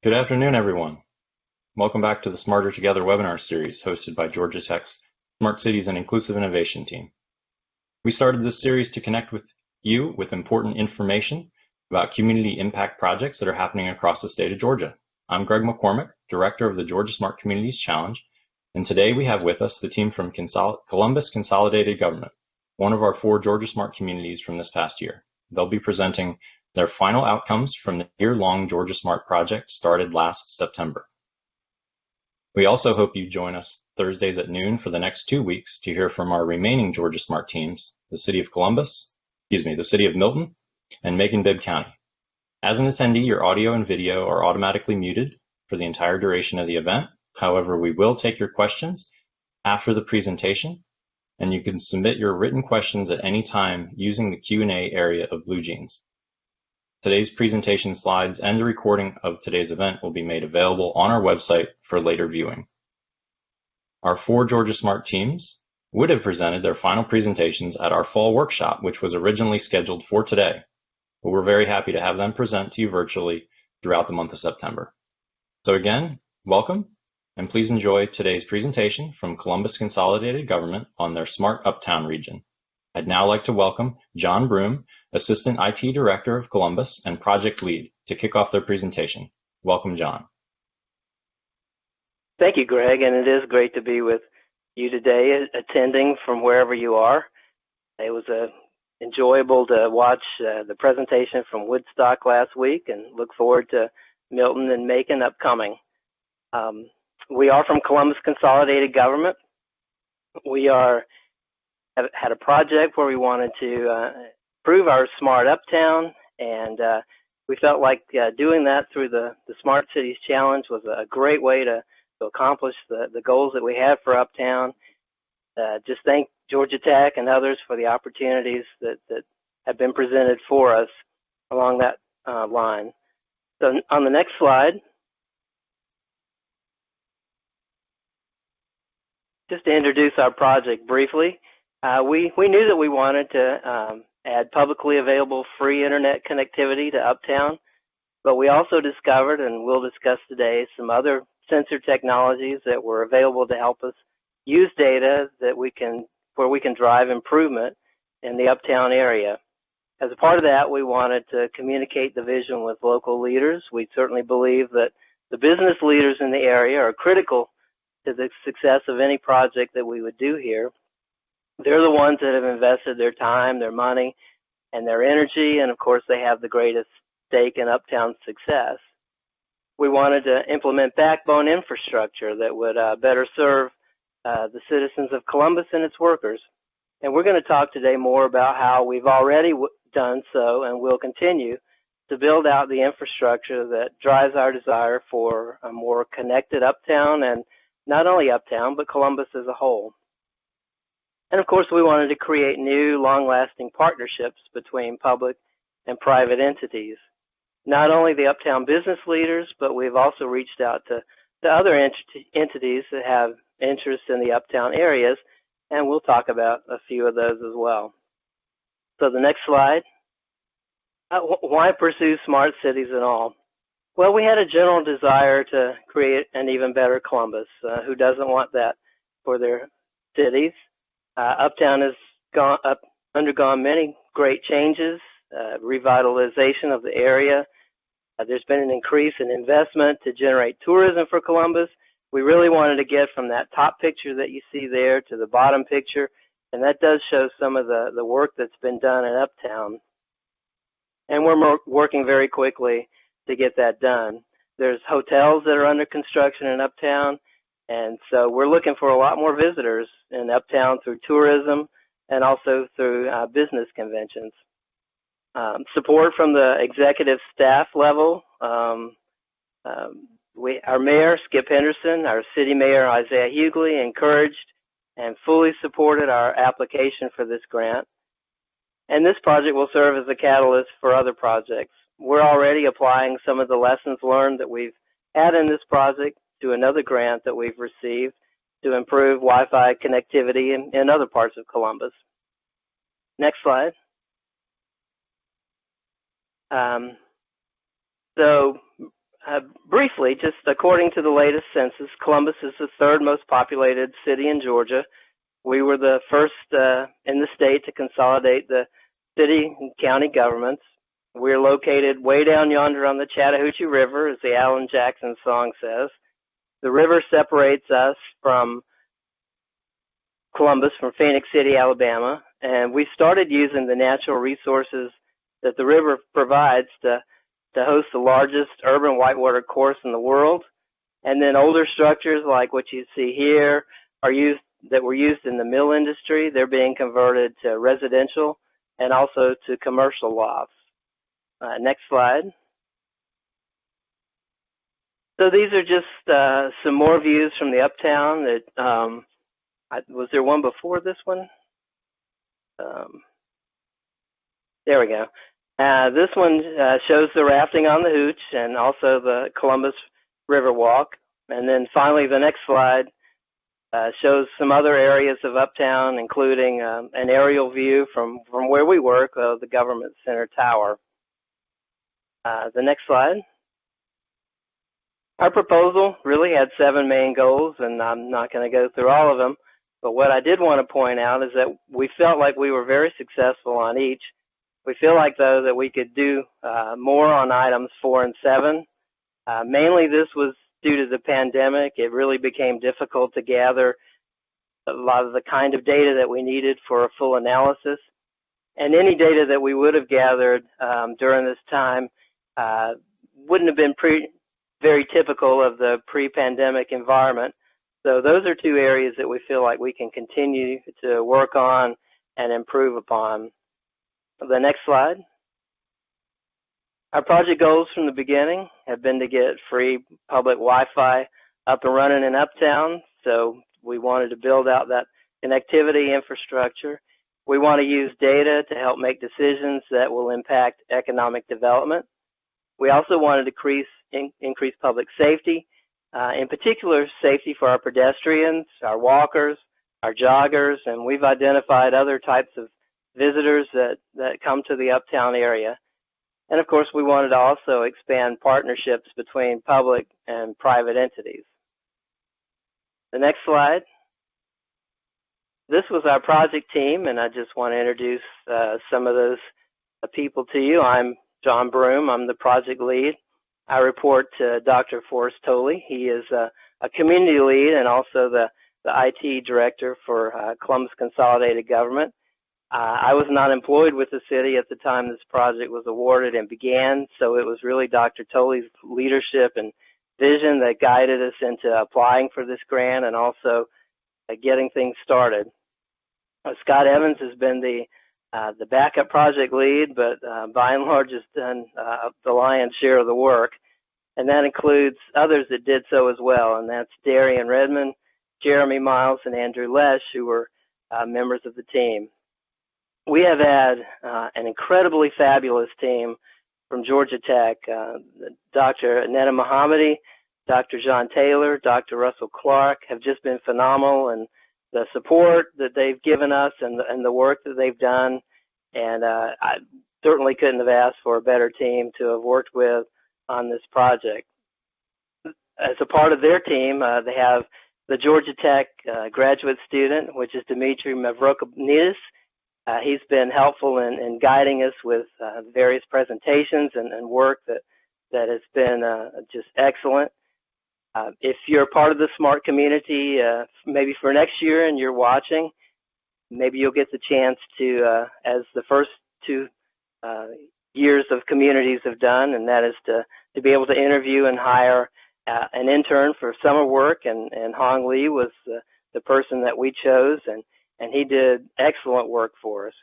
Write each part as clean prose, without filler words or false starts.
Good afternoon, everyone. Welcome back to the Smarter Together webinar series hosted by Georgia Tech's Smart Cities and Inclusive Innovation team. We started this series to connect with you with important information about community impact projects that are happening across the state of Georgia. I'm Greg McCormick, Director of the Georgia Smart Communities Challenge, and today we have with us the team from Columbus Consolidated Government, one of our 4 Georgia Smart communities from this past year. They'll be presenting their final outcomes from the year-long Georgia Smart project started last September. We also hope you join us Thursdays at noon for the next 2 weeks to hear from our remaining Georgia Smart teams, the City of Milton, and Macon-Bibb County. As an attendee, your audio and video are automatically muted for the entire duration of the event. However, we will take your questions after the presentation, and you can submit your written questions at any time using the Q&A area of BlueJeans. Today's presentation slides and the recording of today's event will be made available on our website for later viewing. Our 4 Georgia Smart teams would have presented their final presentations at our fall workshop, which was originally scheduled for today, but we're very happy to have them present to you virtually throughout the month of September. So again, welcome, and please enjoy today's presentation from Columbus Consolidated Government on their Smart Uptown region. I'd now like to welcome John Broom, Assistant IT Director of Columbus and Project Lead, to kick off their presentation. Welcome, John. Thank you, Greg, and it is great to be with you today, attending from wherever you are. It was enjoyable to watch the presentation from Woodstock last week and look forward to Milton and Macon upcoming. We are from Columbus Consolidated Government. We had a project where we wanted to improve our Smart Uptown, and we felt like doing that through the Smart Cities Challenge was a great way to accomplish the goals that we have for Uptown. Just thank Georgia Tech and others for the opportunities that have been presented for us along that line. So on the next slide, just to introduce our project briefly, we knew that we wanted to add publicly available free internet connectivity to Uptown, but we also discovered, and we'll discuss today, some other sensor technologies that were available to help us use data where we can drive improvement in the Uptown area. As a part of that, we wanted to communicate the vision with local leaders. We certainly believe that the business leaders in the area are critical to the success of any project that we would do here. They're the ones that have invested their time, their money, and their energy, and of course they have the greatest stake in Uptown's success. We wanted to implement backbone infrastructure that would better serve the citizens of Columbus and its workers. And we're going to talk today more about how we've already done so and will continue to build out the infrastructure that drives our desire for a more connected Uptown, and not only Uptown, but Columbus as a whole. And of course, we wanted to create new, long-lasting partnerships between public and private entities. Not only the Uptown business leaders, but we've also reached out to other entities that have interest in the Uptown areas, and we'll talk about a few of those as well. So the next slide. Why pursue smart cities and all? Well, we had a general desire to create an even better Columbus. Who doesn't want that for their cities? Uptown has undergone many great changes, revitalization of the area. There's been an increase in investment to generate tourism for Columbus. We really wanted to get from that top picture that you see there to the bottom picture, and that does show some of the work that's been done in Uptown. And we're working very quickly to get that done. There's hotels that are under construction in Uptown, and so we're looking for a lot more visitors in Uptown through tourism and also through business conventions. Support from the executive staff level. Our mayor, Skip Henderson, our city mayor, Isaiah Hughley, encouraged and fully supported our application for this grant. And this project will serve as a catalyst for other projects. We're already applying some of the lessons learned that we've had in this project to another grant that we've received to improve Wi-Fi connectivity in other parts of Columbus. Next slide. Briefly, just according to the latest census, Columbus is the third most populated city in Georgia. We were the first in the state to consolidate the city and county governments. We're located way down yonder on the Chattahoochee River, as the Alan Jackson song says. The river separates us from Columbus, from Phoenix City, Alabama, and we started using the natural resources that the river provides to host the largest urban whitewater course in the world. And then older structures like what you see here were used in the mill industry. They're being converted to residential and also to commercial lofts. Next slide. So these are just some more views from the Uptown. Was there one before this one? There we go. This one shows the rafting on the Hooch and also the Columbus River Walk. And then finally, the next slide shows some other areas of Uptown, including an aerial view from where we work, the Government Center Tower. The next slide. Our proposal really had 7 main goals, and I'm not going to go through all of them. But what I did want to point out is that we felt like we were very successful on each. We feel like, though, that we could do more on items 4 and 7. Mainly this was due to the pandemic. It really became difficult to gather a lot of the kind of data that we needed for a full analysis. And any data that we would have gathered during this time wouldn't have been very typical of the pre-pandemic environment. So those are 2 areas that we feel like we can continue to work on and improve upon. The next slide. Our project goals from the beginning have been to get free public Wi-Fi up and running in Uptown. So we wanted to build out that connectivity infrastructure. We want to use data to help make decisions that will impact economic development. We also wanted to increase public safety, in particular safety for our pedestrians, our walkers, our joggers, and we've identified other types of visitors that come to the Uptown area. And of course, we wanted to also expand partnerships between public and private entities. The next slide. This was our project team, and I just want to introduce some of those people to you. I'm John Broom. I'm the project lead. I report to Dr. Forrest Tolley. He is a community lead and also the IT director for Columbus Consolidated Government. I was not employed with the city at the time this project was awarded and began, so it was really Dr. Tolley's leadership and vision that guided us into applying for this grant and also getting things started. Scott Evans has been the backup project lead, but by and large has done the lion's share of the work, and that includes others that did so as well, and that's Darian Redmond, Jeremy Miles, and Andrew Lesh, who were members of the team. We have had an incredibly fabulous team from Georgia Tech. Dr. Netta Mohammadi, Dr. John Taylor, Dr. Russell Clark have just been phenomenal, and the support that they've given us and the work that they've done, and I certainly couldn't have asked for a better team to have worked with on this project. As a part of their team, they have the Georgia Tech graduate student, which is Dimitri Mavrokonidis. He's been helpful in guiding us with various presentations and work that has been just excellent. If you're part of the SMART community, maybe for next year and you're watching, maybe you'll get the chance to, as the first 2 years of communities have done, and that is to be able to interview and hire an intern for summer work, and Hong Lee was the person that we chose, and he did excellent work for us.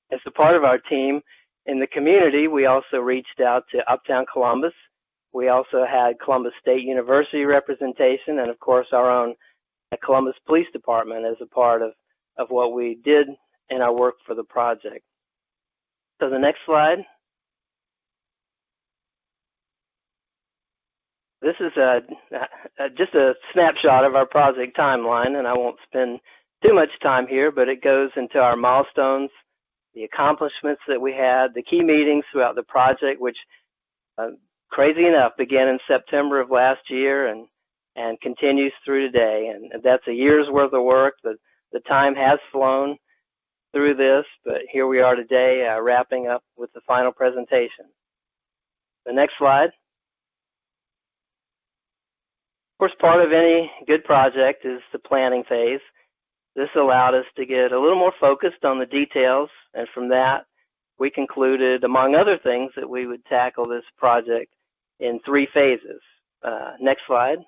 As a part of our team in the community, we also reached out to Uptown Columbus. We also had Columbus State University representation, and of course our own Columbus Police Department as a part of what we did in our work for the project. So the next slide. This is just a snapshot of our project timeline, and I won't spend too much time here, but it goes into our milestones, the accomplishments that we had, the key meetings throughout the project, which crazy enough, began in September of last year and continues through today. And that's a year's worth of work. The time has flown through this, but here we are today, wrapping up with the final presentation. The next slide. Of course, part of any good project is the planning phase. This allowed us to get a little more focused on the details, and from that, we concluded, among other things, that we would tackle this project in 3 phases. Next slide.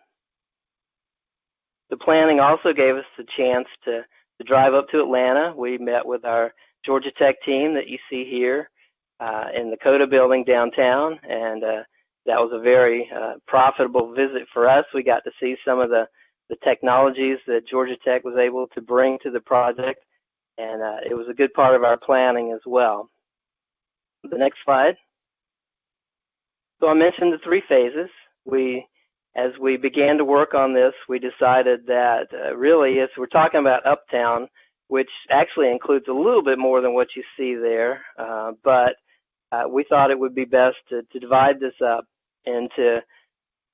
The planning also gave us the chance to drive up to Atlanta. We met with our Georgia Tech team that you see here in the Coda building downtown, and that was a very profitable visit for us. We got to see some of the technologies that Georgia Tech was able to bring to the project, and it was a good part of our planning as well. The next slide. So I mentioned the 3 phases. As we began to work on this, we decided that really, if we're talking about Uptown, which actually includes a little bit more than what you see there, but we thought it would be best to divide this up into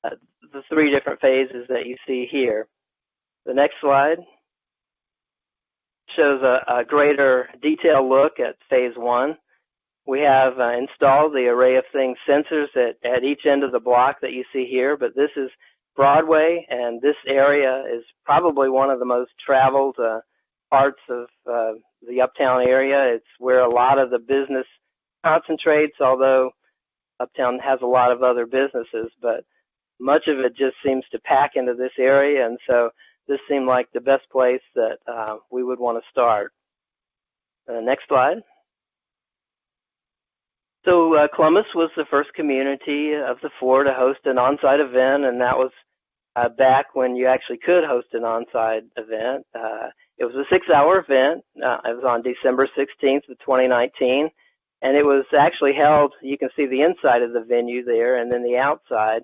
the 3 different phases that you see here. The next slide shows a greater detailed look at phase 1. We have installed the array of things sensors at each end of the block that you see here, but this is Broadway, and this area is probably one of the most traveled parts of the Uptown area. It's where a lot of the business concentrates, although Uptown has a lot of other businesses, but much of it just seems to pack into this area, and so this seemed like the best place that we would want to start. Next slide. So Columbus was the first community of the 4 to host an on-site event, and that was back when you actually could host an on-site event. It was a 6-hour event. It was on December 16th of 2019, and it was actually held, you can see the inside of the venue there and then the outside.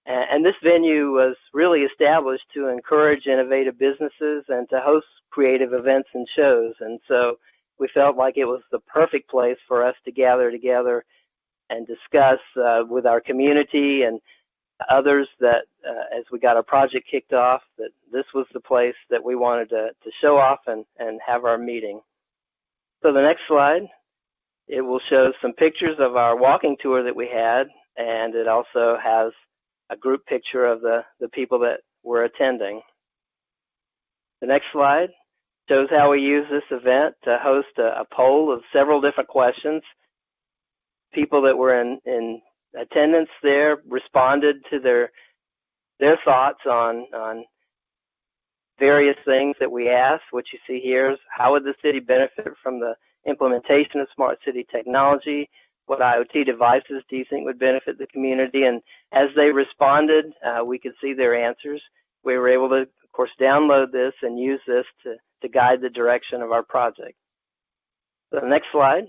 And this venue was really established to encourage innovative businesses and to host creative events and shows. And so we felt like it was the perfect place for us to gather together and discuss with our community and others that as we got our project kicked off, that this was the place that we wanted to show off and have our meeting. So the next slide, it will show some pictures of our walking tour that we had, and it also has a group picture of the people that were attending. The next slide shows how we use this event to host a poll of several different questions. People that were in attendance there responded to their thoughts on various things that we asked. What you see here is how would the city benefit from the implementation of smart city technology? What IoT devices do you think would benefit the community? And as they responded, we could see their answers. We were able to, of course, download this and use this to guide the direction of our project. So the next slide.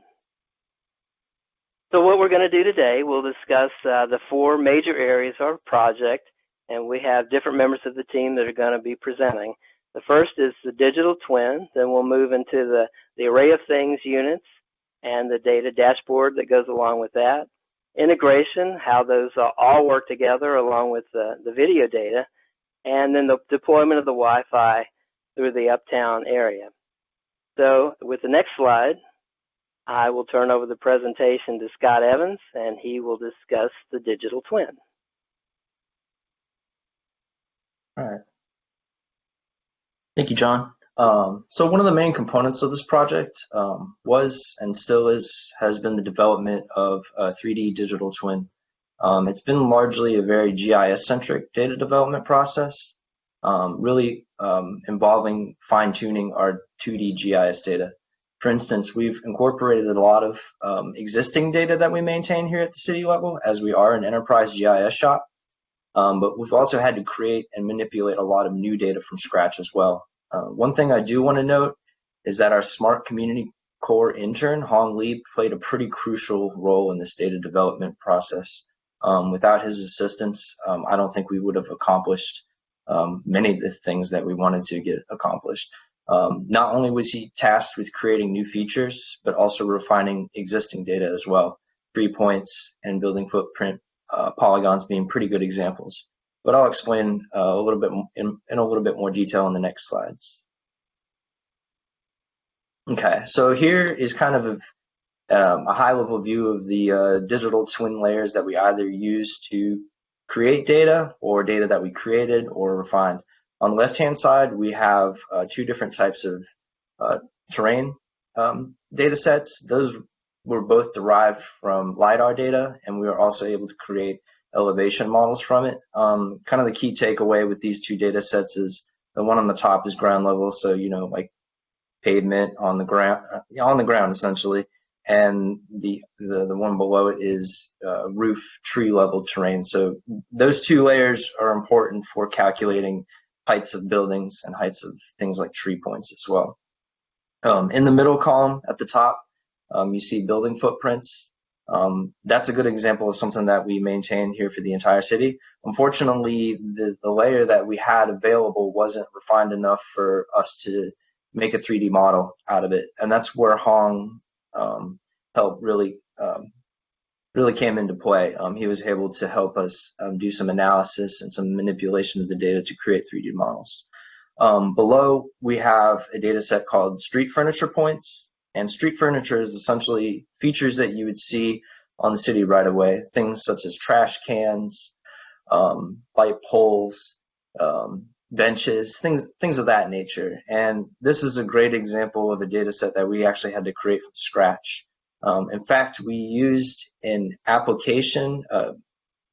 So what we're going to do today, we'll discuss the 4 major areas of our project, and we have different members of the team that are going to be presenting. The first is the digital twin, then we'll move into the array of things units and the data dashboard that goes along with that. Integration, how those all work together along with the video data, and then the deployment of the Wi-Fi through the Uptown area. So with the next slide, I will turn over the presentation to Scott Evans, and he will discuss the digital twin. All right. Thank you, John. So one of the main components of this project was and still has been the development of a 3D digital twin. It's been largely a very GIS-centric data development process, really involving fine-tuning our 2D GIS data. For instance, we've incorporated a lot of existing data that we maintain here at the city level, as we are an enterprise GIS shop, but we've also had to create and manipulate a lot of new data from scratch as well. One thing I do want to note is that our Smart Community Core intern, Hong Lee, played a pretty crucial role in this data development process. Without his assistance, I don't think we would have accomplished many of the things that we wanted to get accomplished. Not only was he tasked with creating new features, but also refining existing data as well, 3 points and building footprint polygons being pretty good examples. But I'll explain a little bit in a little bit more detail in the next slides. Okay, so here is kind of a high-level view of the digital twin layers that we either use to create data or data that we created or refined. On the left-hand side, we have two different types of terrain data sets. Those were both derived from LiDAR data, and we were also able to create elevation models from it. Kind of the key takeaway with these two data sets is the one on the top is ground level, so like pavement on the ground essentially, and the one below it is roof tree level terrain. So those two layers are important for calculating heights of buildings and heights of things like tree points as well. In the middle column at the top, you see building footprints. That's a good example of something that we maintain here for the entire city. Unfortunately, the layer that we had available wasn't refined enough for us to make a 3D model out of it, and that's where Hong help really came into play. He was able to help us do some analysis and some manipulation of the data to create 3D models. Below, we have a data set called street furniture points, and street furniture is essentially features that you would see on the city right away, things such as trash cans, light poles, benches, things of that nature. And this is a great example of a data set that we actually had to create from scratch. In fact, we used an application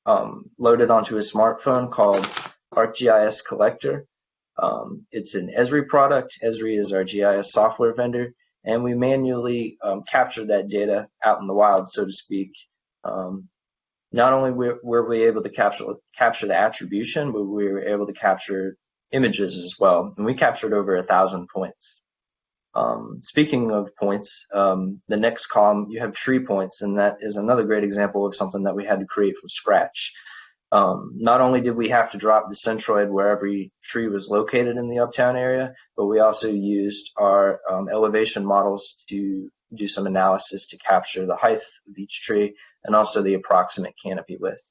loaded onto a smartphone called ArcGIS Collector. It's an Esri product. Esri is our GIS software vendor, and we manually captured that data out in the wild, so to speak. Not only were we able to capture the attribution, but we were able to capture images as well, and we captured over 1,000 points. Speaking of points, the next column, you have tree points, and that is another great example of something that we had to create from scratch. Not only did we have to drop the centroid where every tree was located in the Uptown area, but we also used our elevation models to do some analysis to capture the height of each tree and also the approximate canopy width.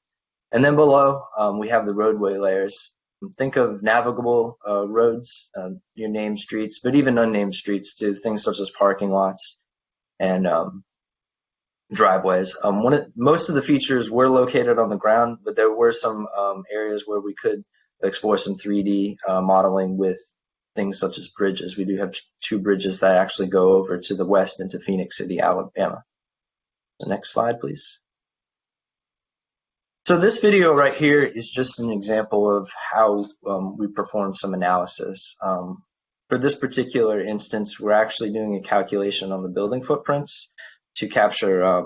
And then below, we have the roadway layers. Think of navigable roads, your named streets, but even unnamed streets too, things such as parking lots and driveways. Most of the features were located on the ground, but there were some areas where we could explore some 3D modeling with things such as bridges. We do have two bridges that actually go over to the west into Phoenix City, Alabama. The next slide, please. So this video right here is just an example of how we perform some analysis. For this particular instance, we're actually doing a calculation on the building footprints to capture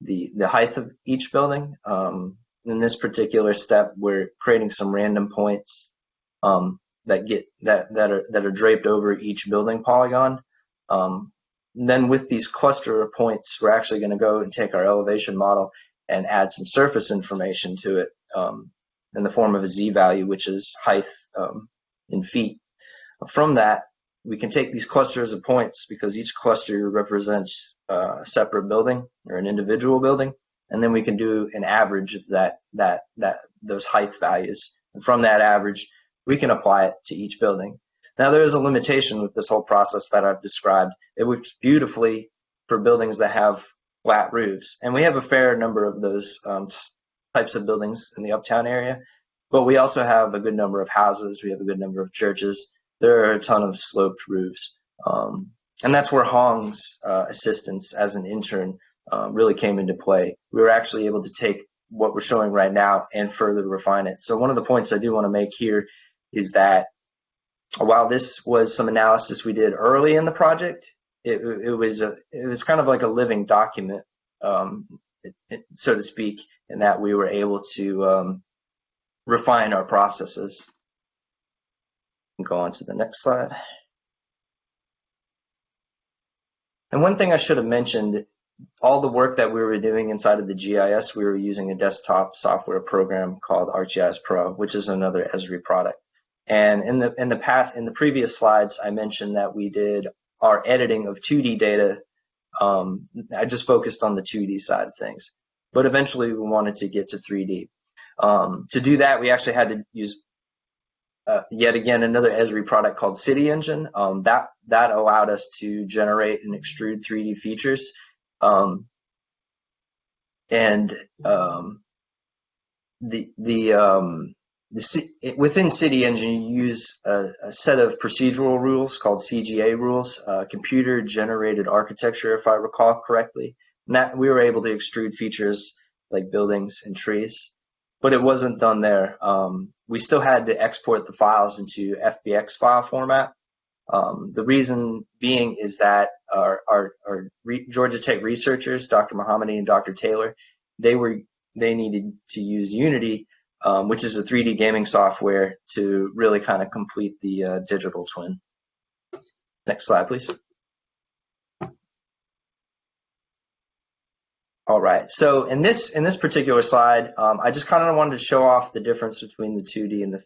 the height of each building. In this particular step, we're creating some random points that are draped over each building polygon. Then with these cluster of points, we're actually going to go and take our elevation model and add some surface information to it in the form of a z-value, which is height in feet. From that, we can take these clusters of points because each cluster represents a separate building or an individual building, and then we can do an average of those height values. And from that average, we can apply it to each building. Now, there is a limitation with this whole process that I've described. It works beautifully for buildings that have flat roofs, and we have a fair number of those types of buildings in the Uptown area, but we also have a good number of houses. We have a good number of churches. There are a ton of sloped roofs, and that's where Hong's assistance as an intern really came into play. We were actually able to take what we're showing right now and further refine it. So one of the points I do want to make here is that while this was some analysis we did early in the project, it was kind of like a living document, so to speak, in that we were able to refine our processes. Go on to the next slide. And one thing I should have mentioned, all the work that we were doing inside of the GIS, we were using a desktop software program called ArcGIS Pro, which is another Esri product. And in the previous slides, I mentioned that we did our editing of 2D data. I just focused on the 2D side of things. but eventually we wanted to get to 3D. To do that, we actually had to use yet again another Esri product called City Engine. That allowed us to generate and extrude 3D features. Within City Engine, you use a set of procedural rules called CGA rules, computer-generated architecture, if I recall correctly. And that we were able to extrude features like buildings and trees, but it wasn't done there. We still had to export the files into FBX file format. The reason being is that our Georgia Tech researchers, Dr. Mohammadi and Dr. Taylor, they needed to use Unity, which is a 3D gaming software, to really kind of complete the digital twin. Next slide, please. All right, so in this particular slide, I just kind of wanted to show off the difference between the 2D and the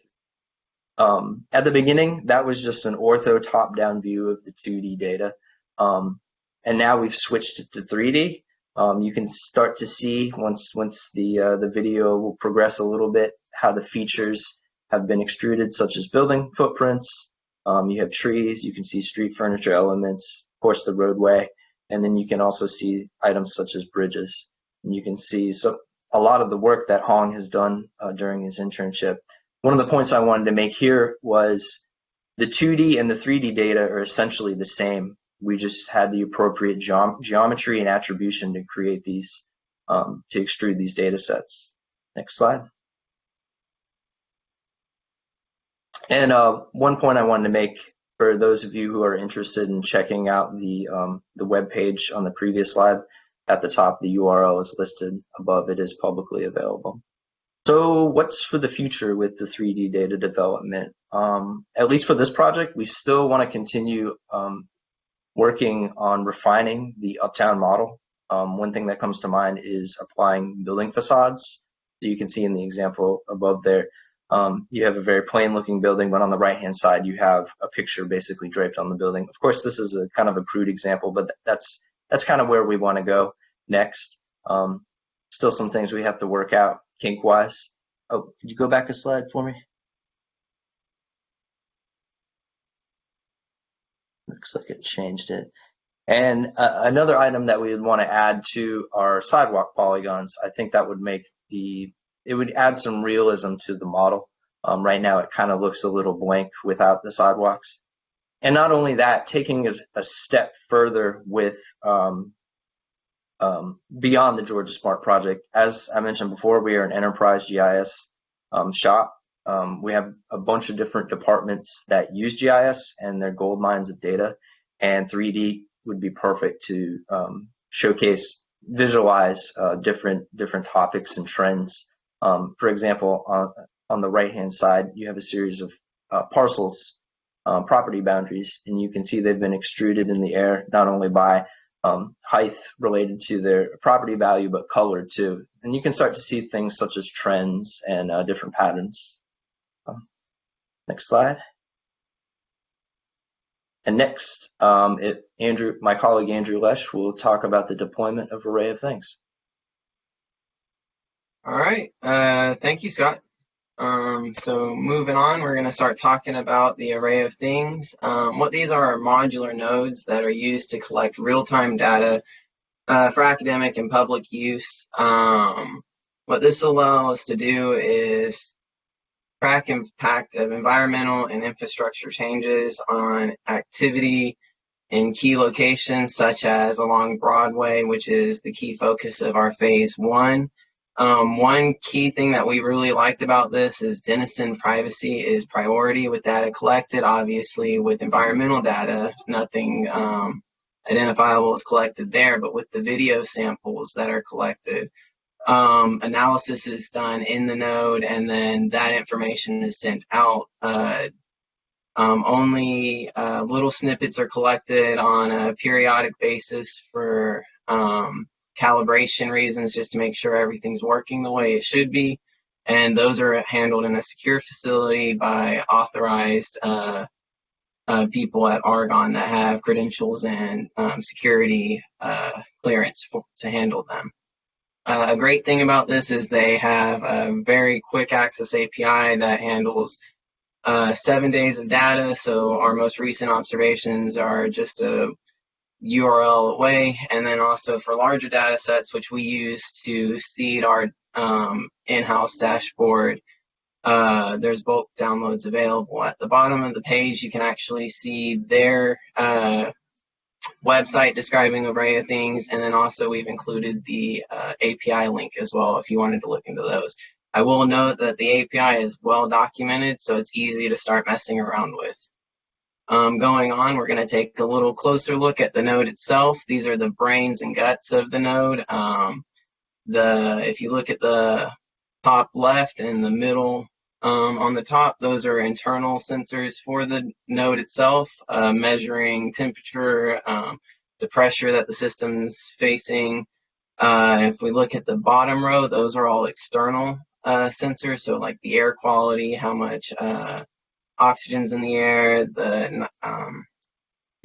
3D. At the beginning, that was just an ortho top-down view of the 2D data, and now we've switched it to 3D. You can start to see once the video will progress a little bit how the features have been extruded, such as building footprints. You have trees. You can see street furniture elements, of course, the roadway. And then you can also see items such as bridges. And you can see a lot of the work that Hong has done during his internship. One of the points I wanted to make here was the 2D and the 3D data are essentially the same. We just had the appropriate geometry and attribution to create these, to extrude these data sets. Next slide. And one point I wanted to make, for those of you who are interested in checking out the web page on the previous slide, at the top the URL is listed above. It is publicly available. So what's for the future with the 3D data development? At least for this project, we still want to continue working on refining the Uptown model. One thing that comes to mind is applying building facades. So you can see in the example above there, you have a very plain looking building, but on the right hand side you have a picture basically draped on the building. Of course, this is a kind of a crude example, but that's kind of where we want to go next. Still some things we have to work out kink wise. Oh, could you go back a slide for me? Looks like it changed it. And another item that we would want to add to our sidewalk polygons, I think that would make it would add some realism to the model. Right now it kind of looks a little blank without the sidewalks. And not only that, taking a step further with beyond the Georgia Smart project. As I mentioned before, we are an enterprise GIS shop. We have a bunch of different departments that use GIS, and they're gold mines of data, and 3D would be perfect to showcase, visualize different topics and trends. For example, on the right-hand side, you have a series of parcels, property boundaries, and you can see they've been extruded in the air, not only by height related to their property value, but color too. And you can start to see things such as trends and different patterns. Next slide. And next, my colleague Andrew Lesh will talk about the deployment of Array of Things. All right, thank you, Scott. So moving on, we're going to start talking about the Array of Things. What these are modular nodes that are used to collect real-time data for academic and public use. What this allows us to do is track impact of environmental and infrastructure changes on activity in key locations such as along Broadway, which is the key focus of our phase 1. One key thing that we really liked about this is denizen privacy is priority with data collected. Obviously, with environmental data, nothing identifiable is collected there, but with the video samples that are collected, analysis is done in the node, and then that information is sent out. Only little snippets are collected on a periodic basis for calibration reasons, just to make sure everything's working the way it should be. And those are handled in a secure facility by authorized people at Argonne that have credentials and security clearance to handle them. A great thing about this is they have a very quick access API that handles 7 days of data. So our most recent observations are just a URL away. And then also for larger data sets, which we use to seed our in-house dashboard, there's bulk downloads available. At the bottom of the page, you can actually see their website describing array of things, and then also we've included the API link as well if you wanted to look into those. I will note that the API is well documented, so it's easy to start messing around with. Going on, we're going to take a little closer look at the node itself. These are the brains and guts of the node. If you look at the top left and the middle on the top, those are internal sensors for the node itself, measuring temperature, the pressure that the system's facing. If we look at the bottom row, those are all external sensors, so like the air quality, how much oxygen's in the air, the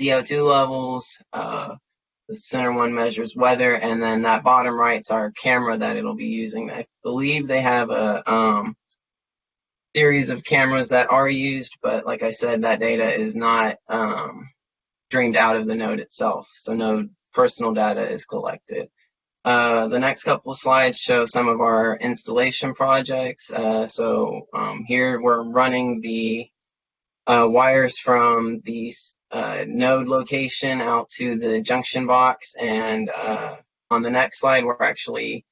CO2 levels. The center one measures weather, and then that bottom right's our camera that it'll be using. I believe they have a series of cameras that are used, but like I said, that data is not streamed out of the node itself, so no personal data is collected. The next couple of slides show some of our installation projects. Here we're running the wires from the node location out to the junction box, and on the next slide we're actually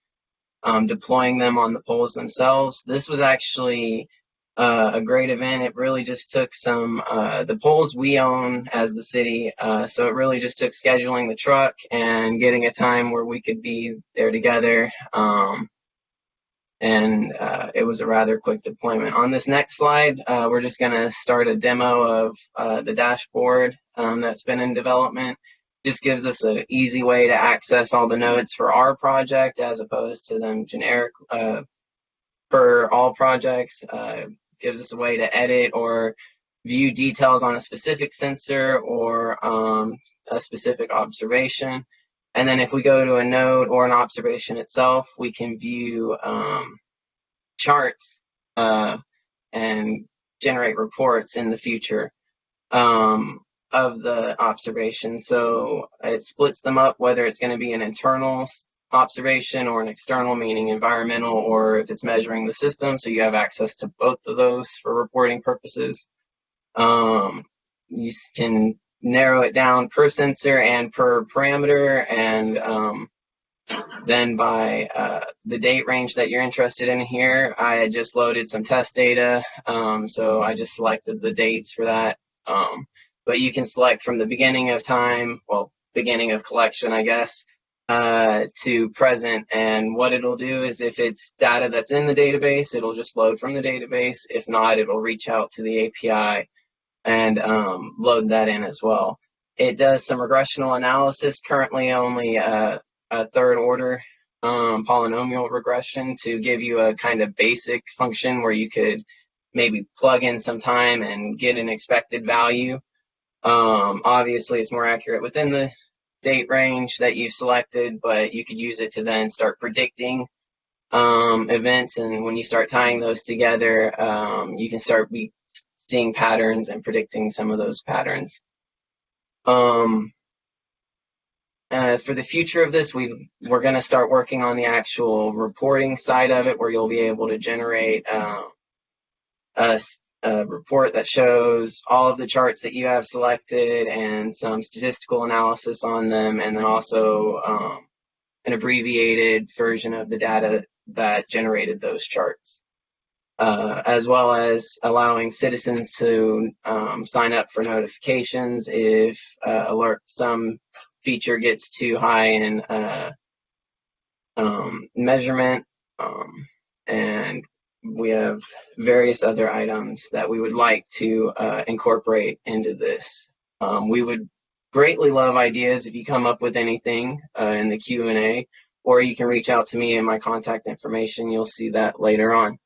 deploying them on the poles themselves. This was actually a great event. It really just took the poles we own as the city, so it really just took scheduling the truck and getting a time where we could be there together, and it was a rather quick deployment. On this next slide, we're just going to start a demo of the dashboard that's been in development. Just gives us an easy way to access all the nodes for our project as opposed to them generic for all projects. Gives us a way to edit or view details on a specific sensor or a specific observation. And then if we go to a node or an observation itself, we can view charts and generate reports in the future of the observation. So it splits them up, whether it's going to be an internal observation or an external, meaning environmental, or if it's measuring the system, so you have access to both of those for reporting purposes. You can narrow it down per sensor and per parameter, and then by the date range that you're interested in here. I had just loaded some test data, so I just selected the dates for that. But you can select from the beginning of time, well, beginning of collection, I guess, to present. And what it'll do is if it's data that's in the database, it'll just load from the database. If not, it'll reach out to the API and load that in as well. It does some regressional analysis, currently only a third order polynomial regression to give you a kind of basic function where you could maybe plug in some time and get an expected value. Obviously, it's more accurate within the date range that you've selected, but you could use it to then start predicting events, and when you start tying those together, you can start seeing patterns and predicting some of those patterns. For the future of this, we're going to start working on the actual reporting side of it, where you'll be able to generate a report that shows all of the charts that you have selected and some statistical analysis on them, and then also an abbreviated version of the data that generated those charts, as well as allowing citizens to sign up for notifications if some feature gets too high in measurement, and we have various other items that we would like to incorporate into this. We would greatly love ideas if you come up with anything in the Q&A, or you can reach out to me in my contact information. You'll see that later on.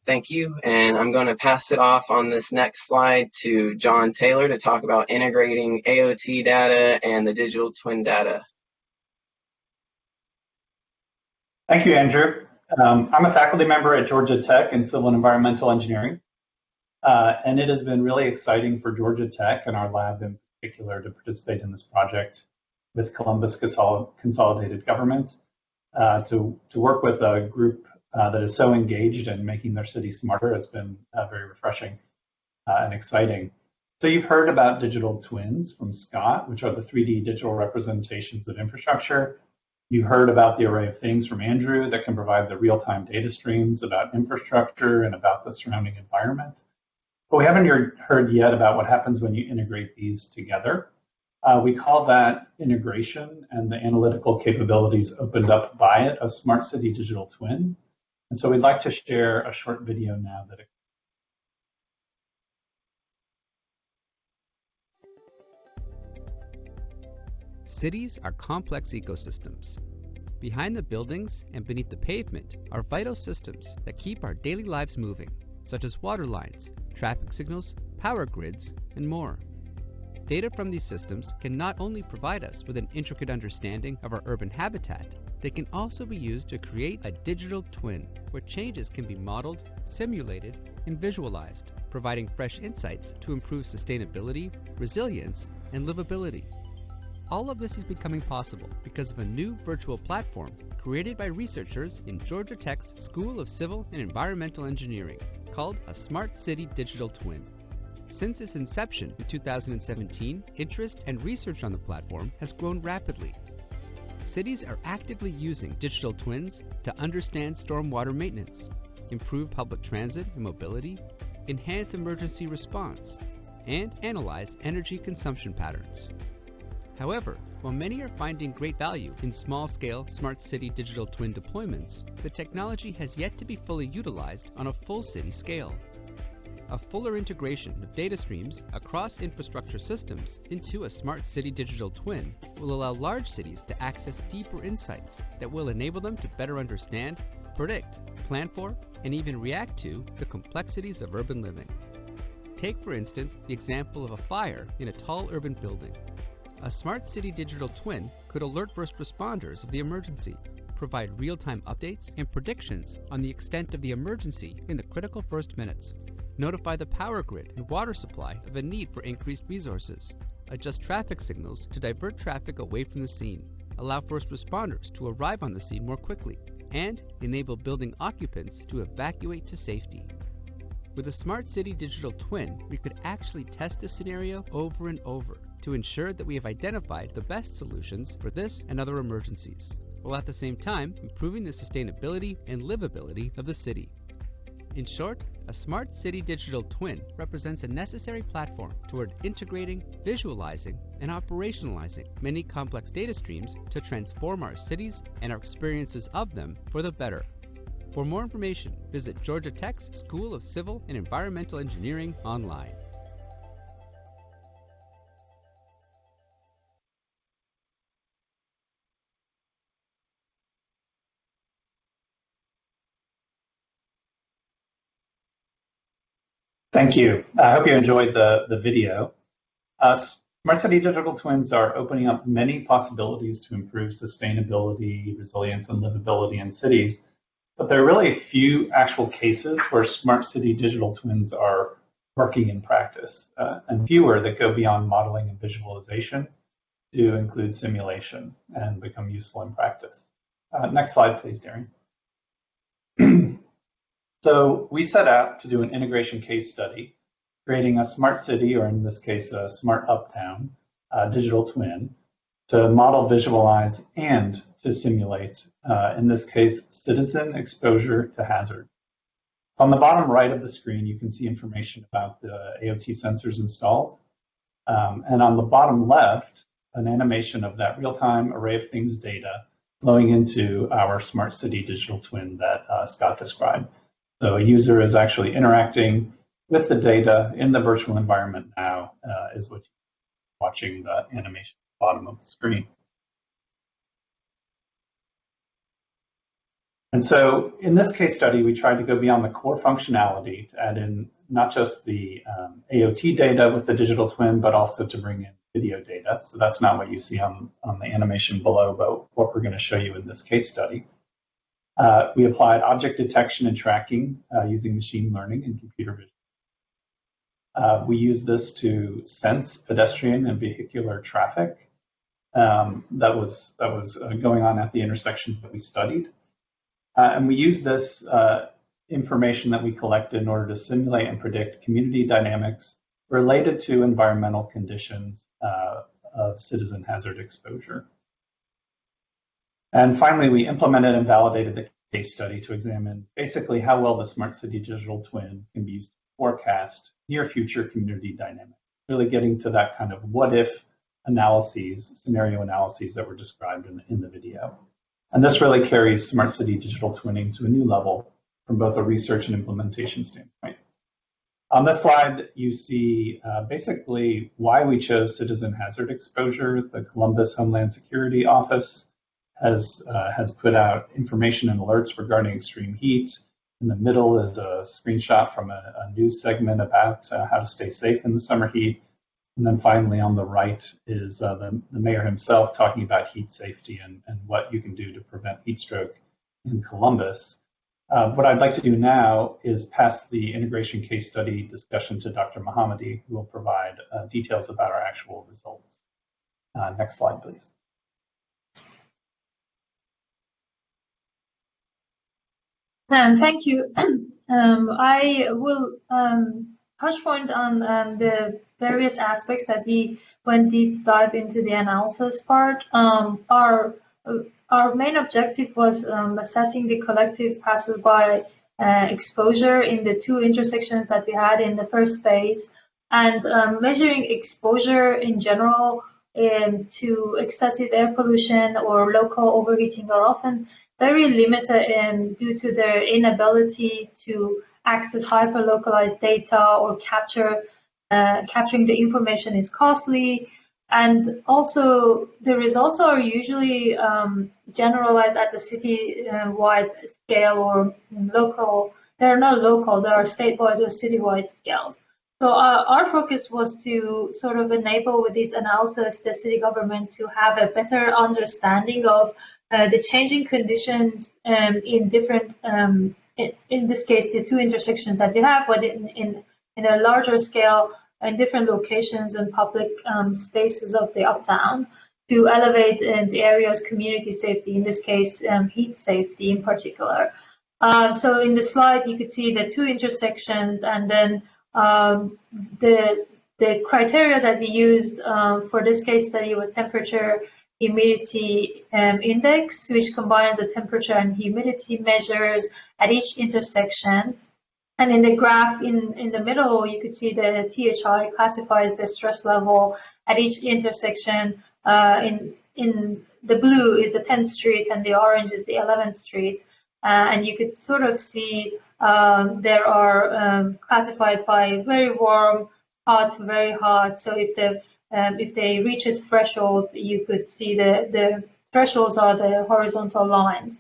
Thank you, and I'm going to pass it off on this next slide to John Taylor to talk about integrating AOT data and the digital twin data. Thank you, Andrew. I'm a faculty member at Georgia Tech in Civil and Environmental Engineering, and it has been really exciting for Georgia Tech and our lab in particular to participate in this project with Columbus Consolidated Government, to work with a group that is so engaged in making their city smarter. It's been very refreshing and exciting. So you've heard about digital twins from Scott, which are the 3D digital representations of infrastructure. You heard about the array of things from Andrew that can provide the real-time data streams about infrastructure and about the surrounding environment. But we haven't heard yet about what happens when you integrate these together. We call that integration, and the analytical capabilities opened up by it a smart city digital twin. And so we'd like to share a short video now that Cities are complex ecosystems. Behind the buildings and beneath the pavement are vital systems that keep our daily lives moving, such as water lines, traffic signals, power grids, and more. Data from these systems can not only provide us with an intricate understanding of our urban habitat, they can also be used to create a digital twin where changes can be modeled, simulated, and visualized, providing fresh insights to improve sustainability, resilience, and livability. All of this is becoming possible because of a new virtual platform created by researchers in Georgia Tech's School of Civil and Environmental Engineering called a Smart City Digital Twin. Since its inception in 2017, interest and research on the platform has grown rapidly. Cities are actively using digital twins to understand stormwater maintenance, improve public transit and mobility, enhance emergency response, and analyze energy consumption patterns. However, while many are finding great value in small-scale smart city digital twin deployments, the technology has yet to be fully utilized on a full city scale. A fuller integration of data streams across infrastructure systems into a smart city digital twin will allow large cities to access deeper insights that will enable them to better understand, predict, plan for, and even react to the complexities of urban living. Take, for instance, the example of a fire in a tall urban building. A smart city digital twin could alert first responders of the emergency, provide real-time updates and predictions on the extent of the emergency in the critical first minutes, notify the power grid and water supply of a need for increased resources, adjust traffic signals to divert traffic away from the scene, allow first responders to arrive on the scene more quickly, and enable building occupants to evacuate to safety. With a smart city digital twin, we could actually test this scenario over and over to ensure that we have identified the best solutions for this and other emergencies, while at the same time improving the sustainability and livability of the city. In short, a smart city digital twin represents a necessary platform toward integrating, visualizing, and operationalizing many complex data streams to transform our cities and our experiences of them for the better. For more information, visit Georgia Tech's School of Civil and Environmental Engineering online. Thank you. I hope you enjoyed the video. Smart City Digital Twins are opening up many possibilities to improve sustainability, resilience, and livability in cities, but there are really few actual cases where Smart City Digital Twins are working in practice, and fewer that go beyond modeling and visualization to include simulation and become useful in practice. Next slide, please, Darian. So we set out to do an integration case study, creating a smart city, or in this case, a Smart Uptown digital twin, to model, visualize, and to simulate, in this case, citizen exposure to hazard. On the bottom right of the screen, you can see information about the AOT sensors installed. And on the bottom left, an animation of that real-time array of things data flowing into our smart city digital twin that Scott described. So a user is actually interacting with the data in the virtual environment now, is what you're watching the animation at the bottom of the screen. And so in this case study, we tried to go beyond the core functionality to add in not just the AOT data with the digital twin, but also to bring in video data. So that's not what you see on the animation below, but what we're going to show you in this case study. We applied object detection and tracking using machine learning and computer vision. We used this to sense pedestrian and vehicular traffic that was going on at the intersections that we studied. And we used this information that we collected in order to simulate and predict community dynamics related to environmental conditions of citizen hazard exposure. And finally, we implemented and validated the case study to examine basically how well the Smart City Digital Twin can be used to forecast near future community dynamics, really getting to that kind of what if analyses, scenario analyses that were described in the video. And this really carries Smart City Digital Twinning to a new level from both a research and implementation standpoint. On this slide, you see basically why we chose citizen hazard exposure. The Columbus Homeland Security Office has put out information and alerts regarding extreme heat. In the middle is a screenshot from a news segment about how to stay safe in the summer heat. And then finally on the right is the mayor himself talking about heat safety and what you can do to prevent heat stroke in Columbus. What I'd like to do now is pass the integration case study discussion to Dr. Mohammadi, who will provide details about our actual results. Next slide, please. Thank you. I will touch point on the various aspects that we went deep dive into the analysis part. Our main objective was assessing the collective passersby exposure in the two intersections that we had in the first phase, and measuring exposure in general to excessive air pollution or local overheating are often very limited due to their inability to access hyper-localized data or capturing the information is costly. And also, the results are usually generalized at the city-wide scale or local. They're not local, they are statewide or citywide scales. So our focus was to sort of enable with this analysis the city government to have a better understanding of the changing conditions in different, in this case, the two intersections that we have, but in a larger scale, in different locations and public spaces of the uptown, to elevate the area's community safety, in this case, heat safety in particular. So in the slide, you could see the two intersections, and then the criteria that we used for this case study was temperature humidity index, which combines the temperature and humidity measures at each intersection. And in the graph in the middle, you could see the THI classifies the stress level at each intersection. In the blue is the 10th Street and the orange is the 11th Street. And you could sort of see there are classified by very warm, hot, very hot. So if they reach a threshold, you could see the thresholds are the horizontal lines.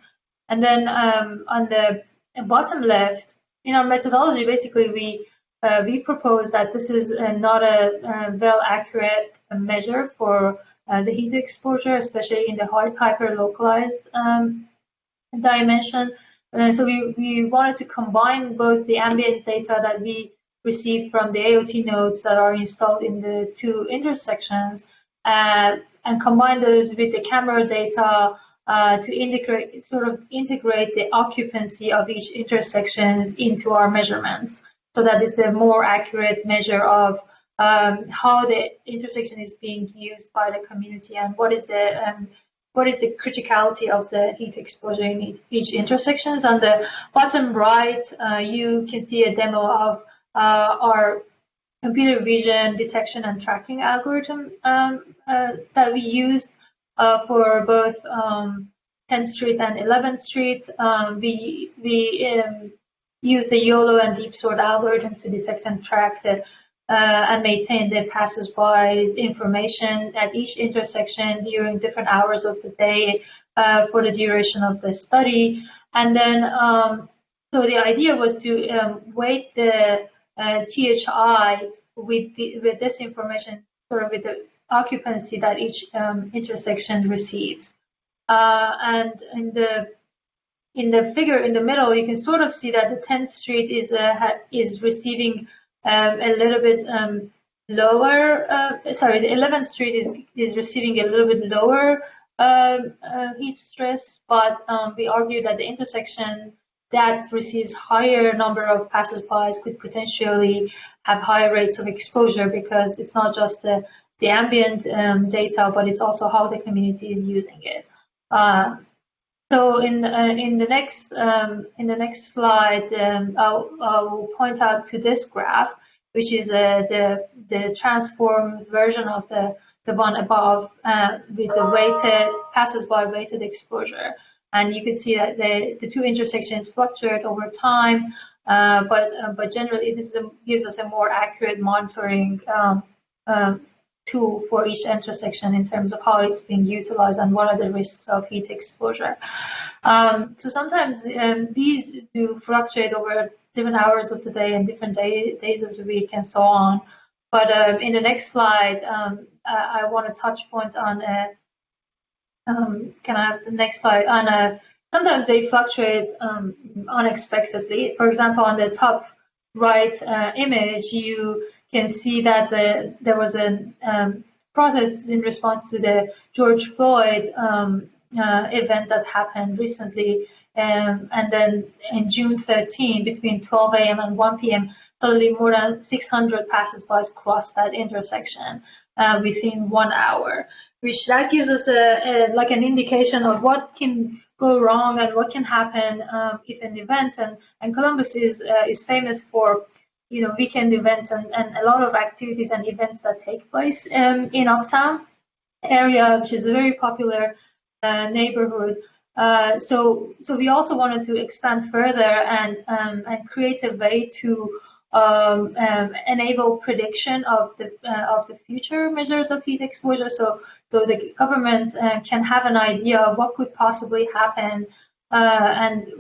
And then on the bottom left, in our methodology, basically we propose that this is not a well accurate measure for the heat exposure, especially in the hyper localized dimension. So we wanted to combine both the ambient data that we received from the AOT nodes that are installed in the two intersections and combine those with the camera data to integrate the occupancy of each intersection into our measurements, so that it's a more accurate measure of how the intersection is being used by the community and what is the criticality of the heat exposure in each intersections. On the bottom right, you can see a demo of our computer vision detection and tracking algorithm that we used for both 10th Street and 11th Street. We use the YOLO and deep sort algorithm to detect and track and maintain the passersby's information at each intersection during different hours of the day for the duration of the study. And then, so the idea was to weight the THI with this information, sort of with the occupancy that each intersection receives. And in the in the figure in the middle, you can sort of see that the 10th Street is receiving a little bit lower. Sorry, the 11th Street is receiving a little bit lower heat stress, but we argue that the intersection that receives higher number of passersby could potentially have higher rates of exposure, because it's not just the ambient data, but it's also how the community is using it. So in the next slide, I'll point out to this graph, which is the transformed version of the one above with the passersby weighted exposure. And you can see that the two intersections fluctuate over time, but generally this gives us a more accurate monitoring tool for each intersection in terms of how it's being utilized and what are the risks of heat exposure. So sometimes these do fluctuate over different hours of the day and different days of the week and so on. But in the next slide, I want to touch point on, can I have the next slide? On sometimes they fluctuate unexpectedly. For example, on the top right image, you can see that there was a protest in response to the George Floyd event that happened recently. And then in June 13, between 12 a.m. and 1 p.m., suddenly more than 600 passersby crossed that intersection within 1 hour, which that gives us like an indication of what can go wrong and what can happen if an event. And Columbus is famous for weekend events and a lot of activities and events that take place in Uptown area, which is a very popular neighborhood. So we also wanted to expand further and create a way to enable prediction of the future measures of heat exposure. So the government can have an idea of what could possibly happen and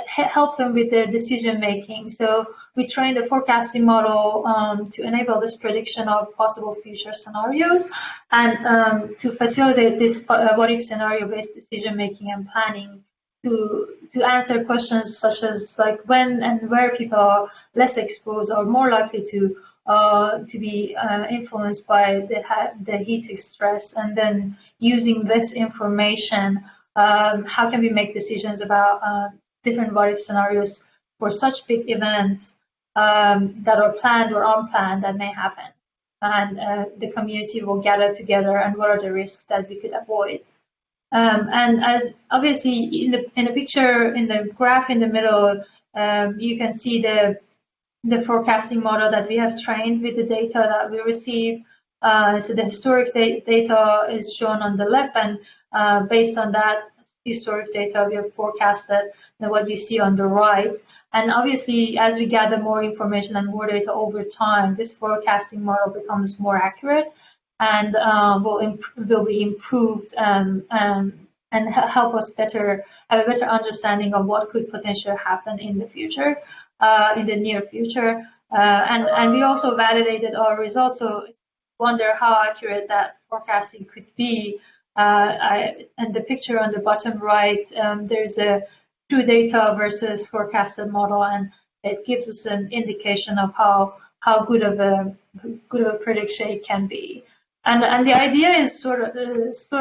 help them with their decision making. So we trained a forecasting model to enable this prediction of possible future scenarios and to facilitate this what if scenario based decision making and planning to answer questions such as like when and where people are less exposed or more likely to be influenced by the heat stress, and then using this information, how can we make decisions about different what if scenarios for such big events that are planned or unplanned that may happen, and the community will gather together and what are the risks that we could avoid. And as obviously in the picture, in the graph in the middle, you can see the forecasting model that we have trained with the data that we receive. So the historic data is shown on the left, and based on that historic data, we have forecasted what you see on the right. And obviously, as we gather more information and more data over time, this forecasting model becomes more accurate and will be improved and help us have a better understanding of what could potentially happen in the future, in the near future. And we also validated our results, so wonder how accurate that forecasting could be. And the picture on the bottom right, there's a true data versus forecasted model, and it gives us an indication of how good of a prediction it can be. And the idea is sort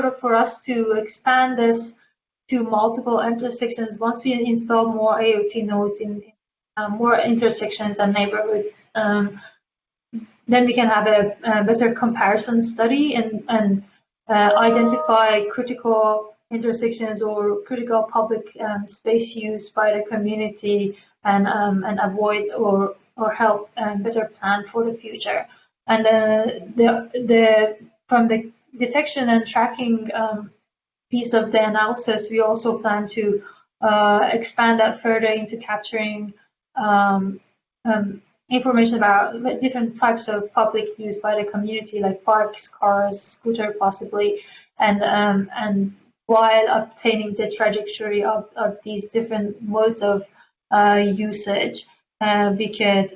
of for us to expand this to multiple intersections. Once we install more AOT nodes in more intersections and neighborhoods, then we can have a better comparison study and identify critical intersections or critical public space use by the community and avoid or help better plan for the future. And from the detection and tracking piece of the analysis, we also plan to expand that further into capturing information about different types of public use by the community, like parks, cars, scooter possibly, and while obtaining the trajectory of these different modes of usage, we could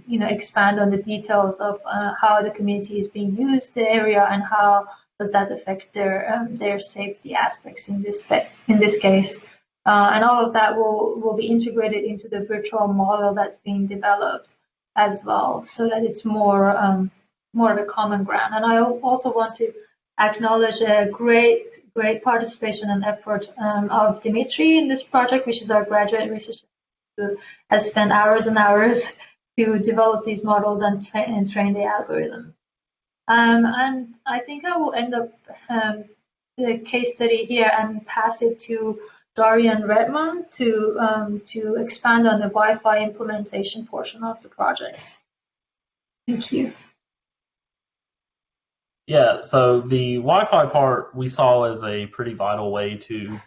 expand on the details of how the community is being used, the area, and how does that affect their safety aspects in this case. And all of that will be integrated into the virtual model that's being developed as well, so that it's more of a common ground. And I also want to acknowledge a great participation and effort of Dimitri in this project, which is our graduate researcher who has spent hours and hours to develop these models and train the algorithm. And I think I will end up the case study here and pass it to Dorian Redmond to expand on the Wi-Fi implementation portion of the project. Thank you. Yeah, so the Wi-Fi part we saw as a pretty vital way to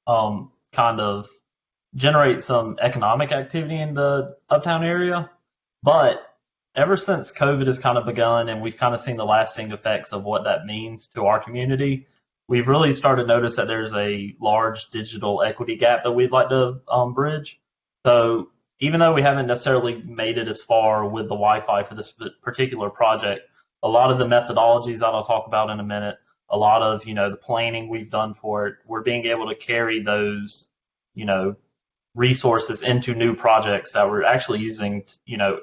kind of generate some economic activity in the Uptown area. But ever since COVID has kind of begun and we've kind of seen the lasting effects of what that means to our community, we've really started to notice that there's a large digital equity gap that we'd like to bridge. So even though we haven't necessarily made it as far with the Wi-Fi for this particular project, a lot of the methodologies that I'll talk about in a minute, a lot of, the planning we've done for it, we're being able to carry those, resources into new projects that we're actually using,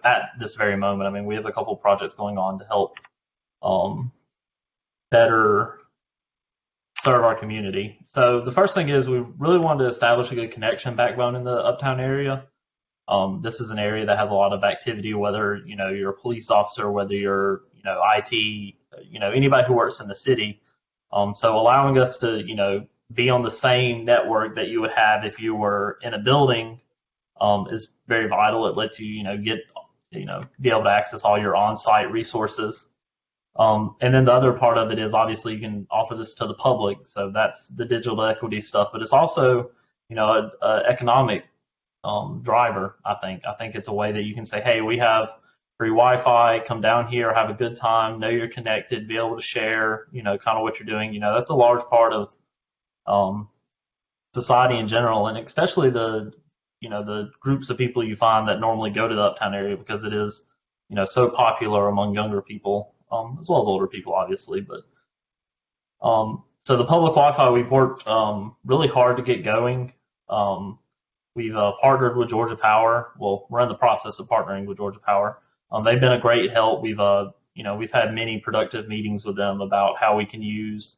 at this very moment. I mean, we have a couple of projects going on to help better serve our community. So the first thing is we really wanted to establish a good connection backbone in the Uptown area. This is an area that has a lot of activity, whether, you're a police officer, whether you're, IT, anybody who works in the city. So allowing us to, be on the same network that you would have if you were in a building is very vital. It lets you, get, be able to access all your on-site resources. And then the other part of it is obviously you can offer this to the public. So that's the digital equity stuff, but it's also, an economic driver. I think it's a way that you can say, hey, we have free Wi-Fi, come down here, have a good time, know you're connected, be able to share, kind of what you're doing. That's a large part of society in general, and especially the groups of people you find that normally go to the Uptown area because it is, so popular among younger people, as well as older people, obviously. But so the public Wi-Fi, we've worked really hard to get going. We've partnered with Georgia Power. Well, we're in the process of partnering with Georgia Power. They've been a great help. We've had many productive meetings with them about how we can use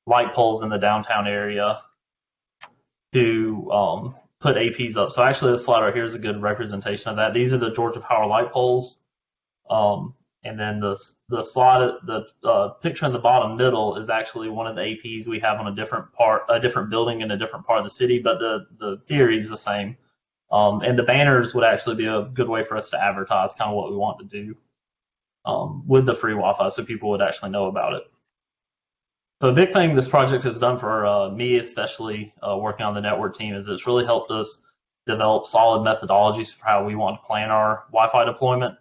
light poles in the downtown area to put APs up. So actually, this slide right here is a good representation of that. These are the Georgia Power light poles, and then the slide, the picture in the bottom middle is actually one of the APs we have on a different building in a different part of the city, but the theory is the same. And the banners would actually be a good way for us to advertise kind of what we want to do with the free Wi-Fi, so people would actually know about it. So a big thing this project has done for me, especially working on the network team, is it's really helped us develop solid methodologies for how we want to plan our Wi-Fi deployment.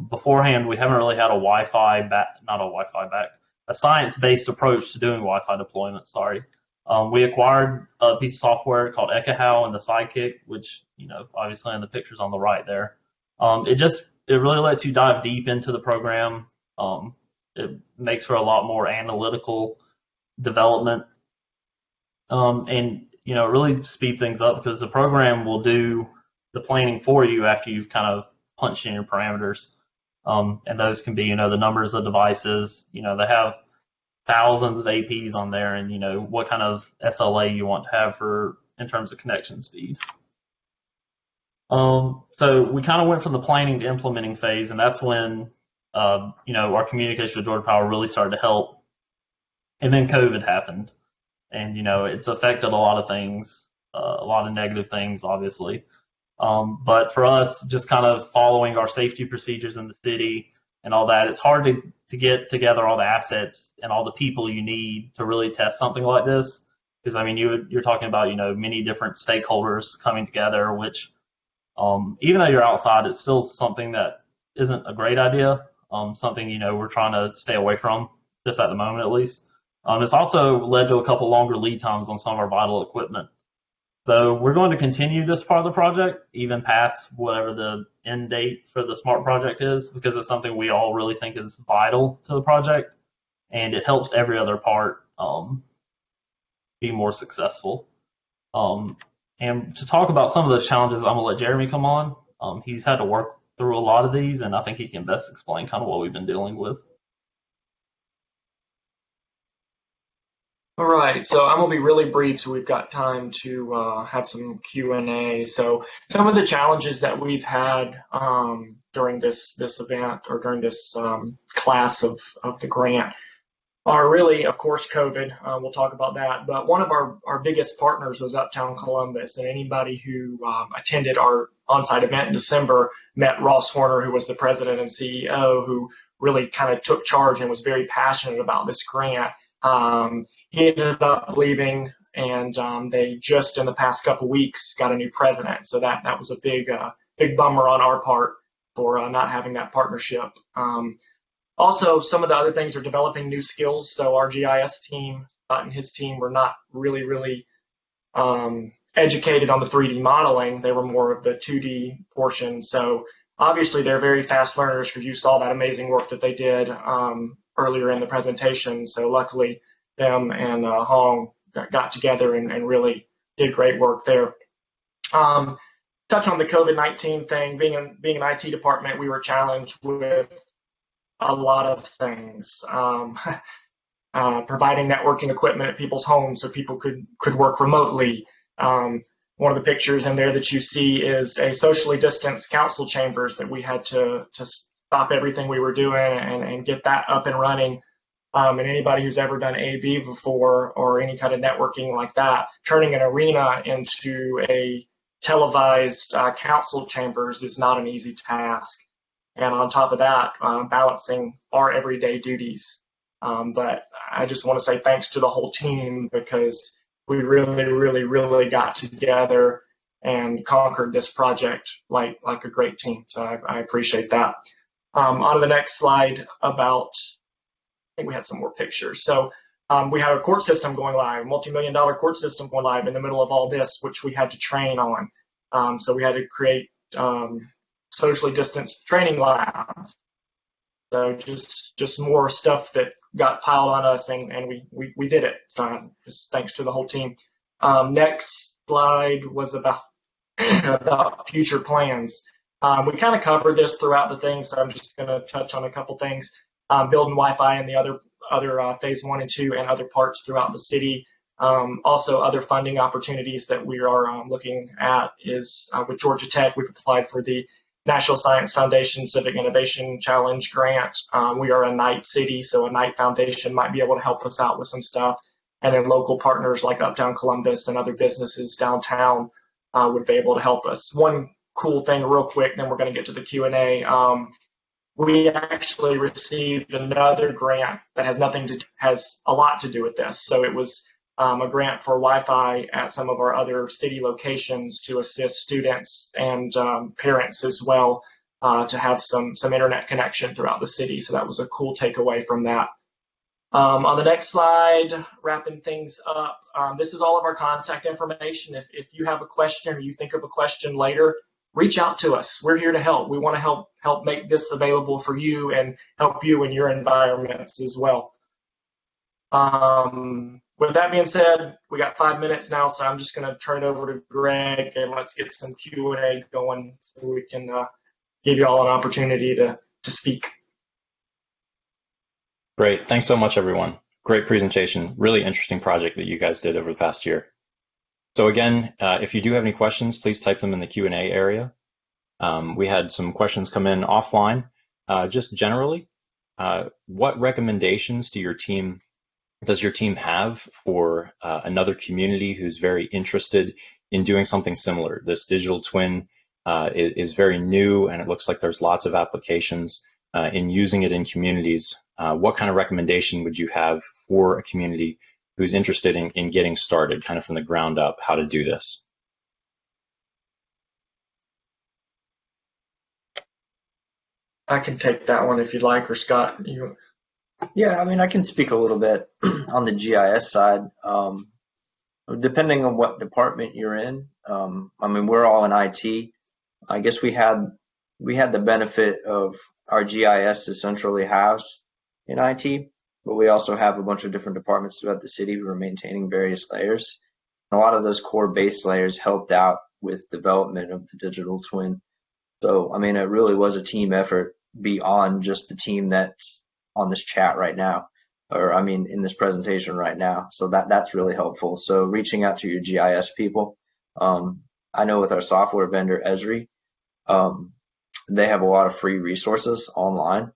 Beforehand, we haven't really had a science-based approach to doing Wi-Fi deployment. We acquired a piece of software called Ekahau and the Sidekick, which, obviously in the pictures on the right there. It really lets you dive deep into the program. It makes for a lot more analytical development, and it really speed things up because the program will do the planning for you after you've kind of punched in your parameters, and those can be the numbers of devices. They have thousands of APs on there, and what kind of SLA you want to have in terms of connection speed. So we kind of went from the planning to implementing phase, and that's when our communication with Georgia Power really started to help. And then COVID happened, and it's affected a lot of things, a lot of negative things, obviously. But for us, just kind of following our safety procedures in the city and all that, it's hard to get together all the assets and all the people you need to really test something like this. Because you're talking about many different stakeholders coming together, which even though you're outside, it's still something that isn't a great idea. Something we're trying to stay away from, just at the moment at least. It's also led to a couple longer lead times on some of our vital equipment. So we're going to continue this part of the project, even past whatever the end date for the SMART project is, because it's something we all really think is vital to the project, and it helps every other part be more successful. And to talk about some of those challenges, I'm going to let Jeremy come on. He's had to work through a lot of these, and I think he can best explain kind of what we've been dealing with. All right, so I'm gonna be really brief so we've got time to have some Q&A. So some of the challenges that we've had during this event or during this class of the grant are really, of course, COVID. We'll talk about that. But one of our biggest partners was Uptown Columbus, and anybody who attended our on-site event in December met Ross Horner, who was the president and CEO, who really kind of took charge and was very passionate about this grant. He ended up leaving, and they just in the past couple weeks got a new president. So that was a big bummer on our part for not having that partnership. Also, some of the other things are developing new skills. So our GIS team and his team were not really educated on the 3D modeling. They were more of the 2D portion. So obviously they're very fast learners because you saw that amazing work that they did earlier in the presentation. So luckily them and Hong got together and really did great work there. Touch on the COVID-19 thing. Being an IT department, we were challenged with a lot of things. Providing networking equipment at people's homes so people could work remotely. One of the pictures in there that you see is a socially distanced council chambers that we had to stop everything we were doing and get that up and running. And anybody who's ever done AV before or any kind of networking like that, turning an arena into a televised council chambers is not an easy task. And on top of that, balancing our everyday duties. But I just want to say thanks to the whole team because we really got together and conquered this project like a great team. So I appreciate that. On to the next slide about, I think we had some more pictures. So we had a court system going live, multi-million-dollar court system going live in the middle of all this, which we had to train on. So we had to create socially distanced training labs. So just more stuff that got piled on us, and we did it. So just thanks to the whole team. Next slide was about future plans. We kind of covered this throughout the thing, so I'm just going to touch on a couple things. Building Wi-Fi and the other phase 1 and 2 and other parts throughout the city. Also, other funding opportunities that we are looking at is with Georgia Tech. We've applied for the National Science Foundation Civic Innovation Challenge grant. We are a Knight city, so a Knight Foundation might be able to help us out with some stuff. And then local partners like Uptown Columbus and other businesses downtown would be able to help us. One cool thing real quick, then we're going to get to the Q&A. We actually received another grant that has a lot to do with this. So it was a grant for Wi-Fi at some of our other city locations to assist students and parents as well to have some internet connection throughout the city. So that was a cool takeaway from that. On the next slide, wrapping things up, this is all of our contact information. If you have a question or you think of a question later, reach out to us. We're here to help. We want to help make this available for you and help you in your environments as well. With that being said, we got 5 minutes now, so I'm just going to turn it over to Greg and let's get some Q&A going so we can give you all an opportunity to speak. Great. Thanks so much, everyone. Great presentation. Really interesting project that you guys did over the past year. So again, if you do have any questions, please type them in the Q&A area. We had some questions come in offline. Just generally, what recommendations does your team have for another community who's very interested in doing something similar? This digital twin is very new, and it looks like there's lots of applications in using it in communities. What kind of recommendation would you have for a community who's interested in getting started kind of from the ground up, how to do this? I can take that one if you'd like, or Scott. Yeah, I mean, I can speak a little bit on the GIS side. Depending on what department you're in, I mean, we're all in IT. I guess we had the benefit of our GIS is centrally housed in IT, but we also have a bunch of different departments throughout the city who are maintaining various layers. A lot of those core base layers helped out with development of the digital twin. So, I mean, it really was a team effort beyond just the team that's on this chat right now, or I mean, in this presentation right now. So that's really helpful. So reaching out to your GIS people. I know with our software vendor, Esri, they have a lot of free resources online.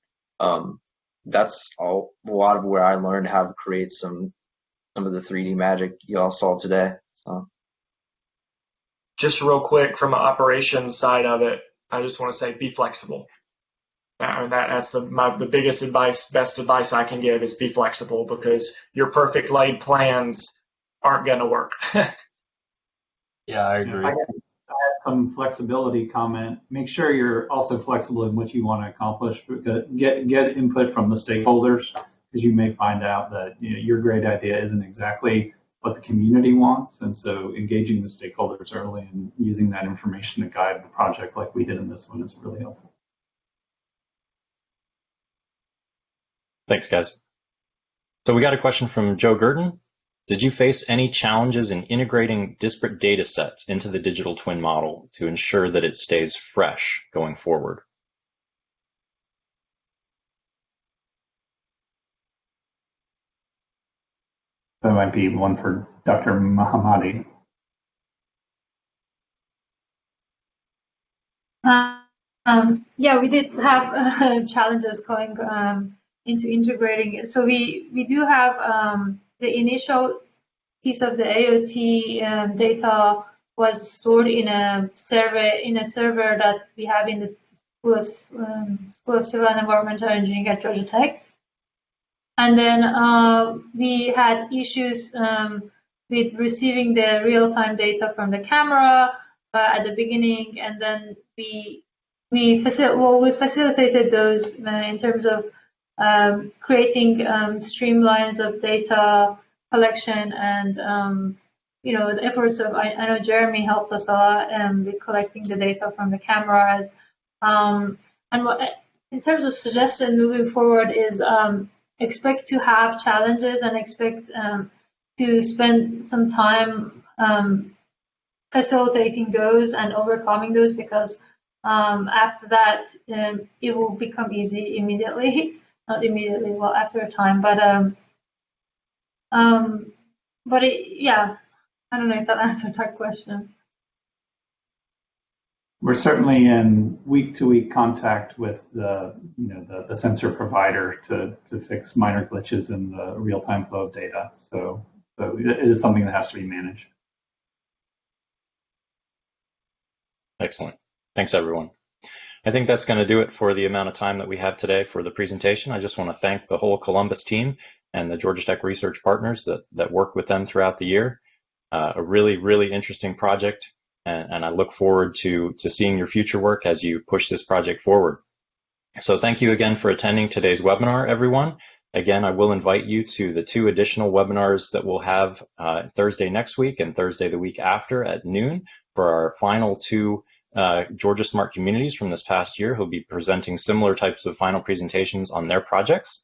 That's a lot of where I learned how to create some of the 3D magic y'all saw today. So. Just real quick from an operations side of it, I just want to say be flexible. That's the biggest advice, best advice I can give is be flexible, because your perfect laid plans aren't going to work. Yeah, I agree. I have some flexibility comment. Make sure you're also flexible in what you want to accomplish. Get input from the stakeholders, because you may find out that your great idea isn't exactly what the community wants, and so engaging the stakeholders early and using that information to guide the project like we did in this one is really helpful. Thanks, guys. So we got a question from Joe Gurton. Did you face any challenges in integrating disparate data sets into the digital twin model to ensure that it stays fresh going forward? That might be one for Dr. Mahamadi. Yeah, we did have challenges going into integrating it. So we do have the initial piece of the AOT data was stored in a server that we have in the School of Civil and Environmental Engineering at Georgia Tech. And then we had issues with receiving the real-time data from the camera at the beginning, and then we facilitated those in terms of creating streamlines of data collection, and the efforts of I know Jeremy helped us a lot with collecting the data from the cameras. And in terms of suggestion moving forward is expect to have challenges and expect to spend some time facilitating those and overcoming those, because after that it will become easy immediately. Not immediately, well, after a time, but yeah, I don't know if that answered that question. We're certainly in week-to-week contact with the sensor provider to fix minor glitches in the real-time flow of data. So it is something that has to be managed. Excellent. Thanks, everyone. I think that's going to do it for the amount of time that we have today for the presentation. I just want to thank the whole Columbus team and the Georgia Tech research partners that work with them throughout the year. A really, really interesting project, and I look forward to seeing your future work as you push this project forward. So thank you again for attending today's webinar, everyone. Again, I will invite you to the 2 additional webinars that we'll have Thursday next week and Thursday the week after at noon for our final 2 Georgia Smart communities from this past year who'll be presenting similar types of final presentations on their projects.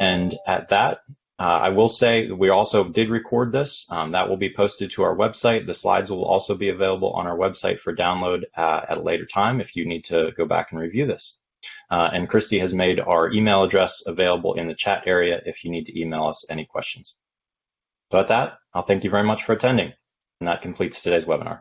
And at that, I will say we also did record this. That will be posted to our website. The slides will also be available on our website for download at a later time if you need to go back and review this. And Christy has made our email address available in the chat area if you need to email us any questions. So at that, I'll thank you very much for attending. And that completes today's webinar.